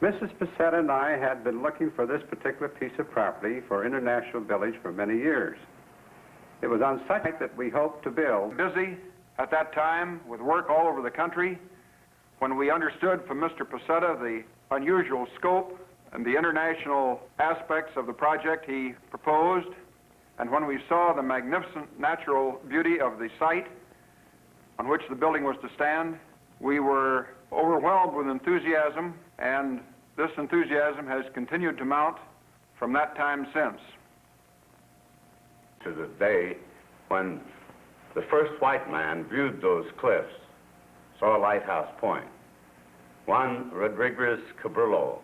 Mrs. Pacetta and I had been looking for this particular piece of property for International Village for many years. It was on site that we hoped to build. Busy at that time with work all over the country. When we understood from Mr. Pacetta the unusual scope and the international aspects of the project he proposed, and when we saw the magnificent natural beauty of the site on which the building was to stand, we were overwhelmed with enthusiasm, and this enthusiasm has continued to mount from that time since. To the day when the first white man viewed those cliffs, saw Lighthouse Point. Juan Rodriguez Cabrillo,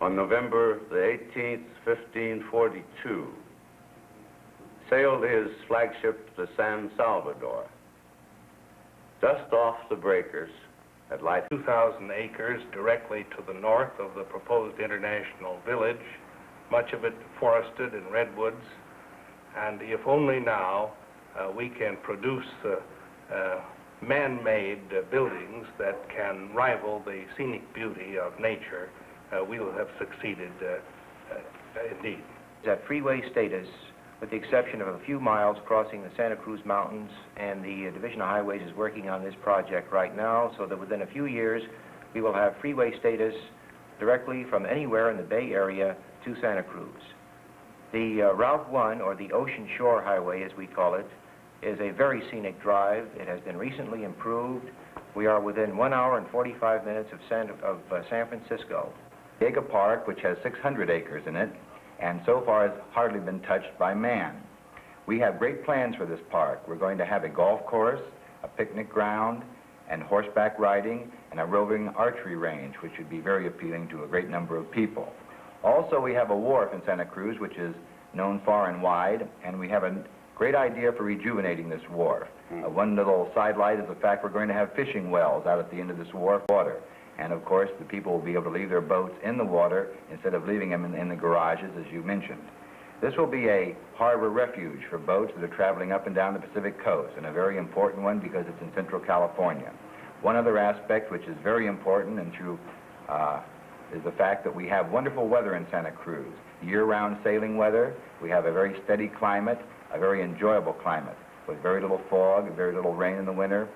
on November the 18th, 1542, sailed his flagship to San Salvador. Just off the breakers at 2,000 acres directly to the north of the proposed international village, much of it forested in redwoods, and if only now we can produce man-made buildings that can rival the scenic beauty of nature, we will have succeeded indeed. That freeway status, with the exception of a few miles crossing the Santa Cruz Mountains, and the Division of Highways is working on this project right now, so that within a few years we will have freeway status directly from anywhere in the Bay Area to Santa Cruz. The Route 1, or the Ocean Shore Highway as we call it, is a very scenic drive. It has been recently improved. We are within 1 hour and 45 minutes of San Francisco. Diego Park, which has 600 acres in it, and so far has hardly been touched by man. We have great plans for this park. We're going to have a golf course, a picnic ground, and horseback riding, and a roving archery range, which would be very appealing to a great number of people. Also, we have a wharf in Santa Cruz, which is known far and wide, and we have a great idea for rejuvenating this wharf. One little sidelight is the fact we're going to have fishing wells out at the end of this wharf water. And of course, the people will be able to leave their boats in the water instead of leaving them in the garages, as you mentioned. This will be a harbor refuge for boats that are traveling up and down the Pacific coast, and a very important one because it's in Central California. One other aspect which is very important and true is the fact that we have wonderful weather in Santa Cruz. Year-round sailing weather. We have a very steady climate, a very enjoyable climate, with very little fog, very little rain in the winter.